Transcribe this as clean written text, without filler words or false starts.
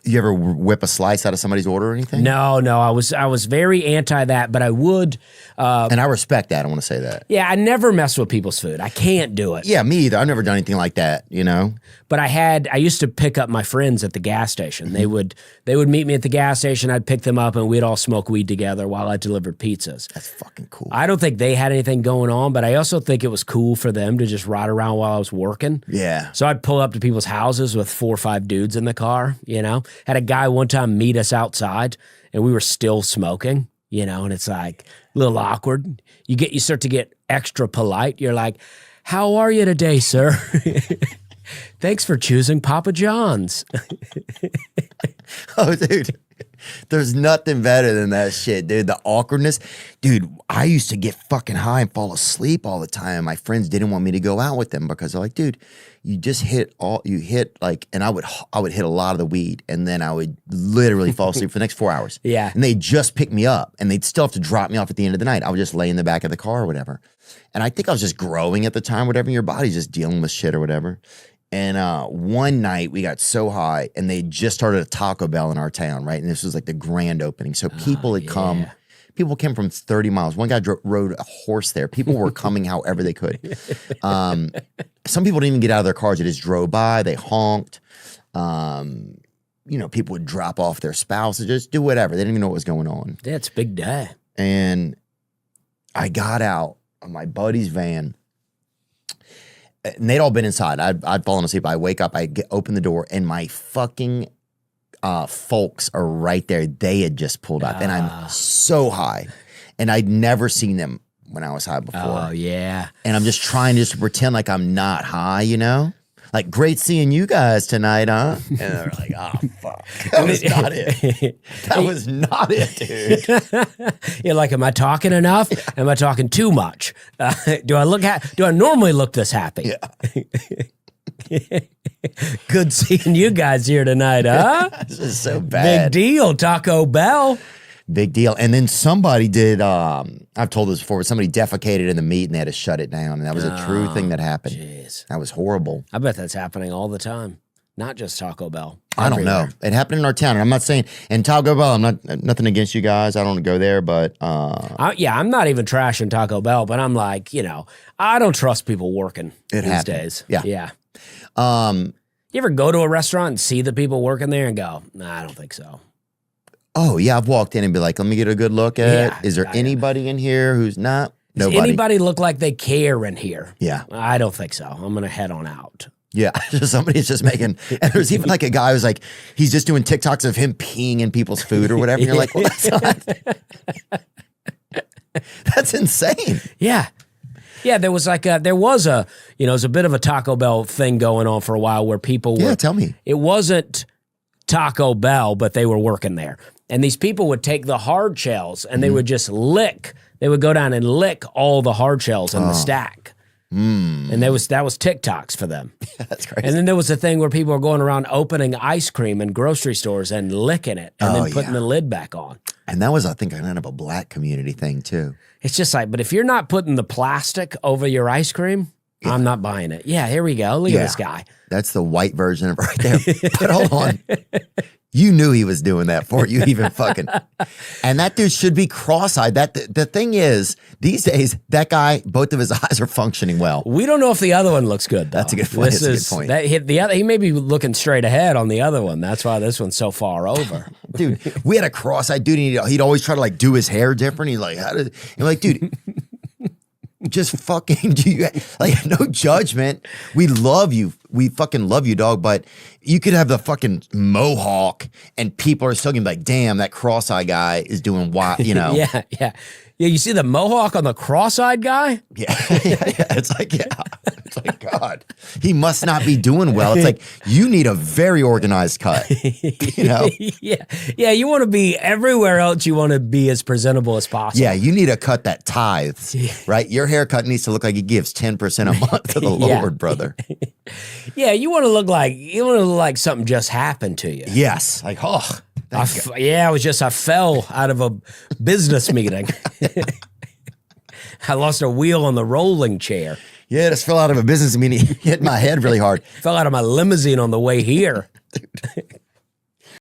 You ever whip a slice out of somebody's order or anything? No, I was very anti that, but I would. And I respect that. I want to say that. Yeah, I never mess with people's food. I can't do it. Yeah, me either. I've never done anything like that, you know? But I used to pick up my friends at the gas station. They would meet me at the gas station. I'd pick them up and we'd all smoke weed together while I delivered pizzas. That's fucking cool. I don't think they had anything going on, but I also think it was cool for them to just ride around while I was working. Yeah. So I'd pull up to people's houses with 4 or 5 dudes in the car, you know? Had a guy one time meet us outside and we were still smoking, you know, and it's like a little awkward. You start to get extra polite. You're like, "How are you today, sir?" "Thanks for choosing Papa John's." Oh, dude. There's nothing better than that shit, dude. The awkwardness. Dude, I used to get fucking high and fall asleep all the time. My friends didn't want me to go out with them because they're like, dude, you just and I would hit a lot of the weed and then I would literally fall asleep for the next 4 hours. Yeah. And they'd just pick me up and they'd still have to drop me off at the end of the night. I would just lay in the back of the car or whatever. And I think I was just growing at the time, whatever. Your body's just dealing with shit or whatever. And one night we got so high and they just started a Taco Bell in our town, right? And this was like the grand opening. So people had come. People came from 30 miles. One guy rode a horse there. People were coming however they could. Some people didn't even get out of their cars. They just drove by. They honked. People would drop off their spouses, just do whatever. They didn't even know what was going on. Yeah, it's a big day. And I got out of my buddy's van. And they'd all been inside. I'd fallen asleep. I wake up. I open the door, and my fucking folks are right there. They had just pulled up, and I'm so high, and I'd never seen them when I was high before. Oh yeah. And I'm just trying to pretend like I'm not high, you know. Like, great seeing you guys tonight, huh? And they're like, "Oh, fuck. That was not it. That was not it, dude." You're like, "Am I talking enough? Am I talking too much? Do I normally look this happy?" Yeah. Good seeing you guys here tonight, huh? This is so bad. Big deal, Taco Bell. Big deal. And then somebody did, I've told this before, but somebody defecated in the meat and they had to shut it down. And that was a true thing that happened. Jeez. That was horrible. I bet that's happening all the time. Not just Taco Bell. I don't know. It happened in our town. And I'm not saying, and Taco Bell, I'm not, nothing against you guys. I don't go there, but. I'm not even trashing Taco Bell, but I'm like, I don't trust people working these days. Yeah. Yeah. You ever go to a restaurant and see the people working there and go, "Nah, I don't think so." Oh, yeah. I've walked in and be like, let me get a good look at it. Is there anybody in here who's not? Nobody. Does anybody look like they care in here? Yeah. I don't think so. I'm going to head on out. Yeah. Somebody's just making, and there's even like a guy who's like, he's just doing TikToks of him peeing in people's food or whatever. And you're like, well, that's not, that's insane. Yeah. Yeah, there was it was a bit of a Taco Bell thing going on for a while where people were. Yeah, tell me. It wasn't Taco Bell, but they were working there. And these people would take the hard shells and they would just they would go down and lick all the hard shells in the stack. And that was TikToks for them. That's crazy. And then there was a thing where people were going around opening ice cream in grocery stores and licking it and then putting the lid back on. And that was, I think, kind of a black community thing too. It's just like, but if you're not putting the plastic over your ice cream, I'm not buying it. Yeah, here we go. Look at this guy. That's the white version of right there. But hold on. You knew he was doing that for you, even fucking. And that dude should be cross-eyed. The thing is, these days, that guy, both of his eyes are functioning well. We don't know if the other one looks good, though. That's a good point. That's a good point. He may be looking straight ahead on the other one. That's why this one's so far over. Dude, we had a cross-eyed dude, and he'd always try to like do his hair different. He's like, you're like, dude, just fucking do you, like, no judgment. We love you. We fucking love you, dog. But you could have the fucking mohawk and people are still gonna be like, damn, that cross-eyed guy is doing what, you know? Yeah. You see the mohawk on the cross-eyed guy? Yeah. It's like, God, he must not be doing well. It's like, you need a very organized cut, you know? Yeah, you want to be everywhere else. You want to be as presentable as possible. Yeah, you need a cut that tithes, right? Your haircut needs to look like it gives 10% a month to the Lord, brother. Yeah, you want to look like something just happened to you. Yes. Like, I fell out of a business meeting. I lost a wheel on the rolling chair. Yeah, I just fell out of a business meeting, hit my head really hard. Fell out of my limousine on the way here.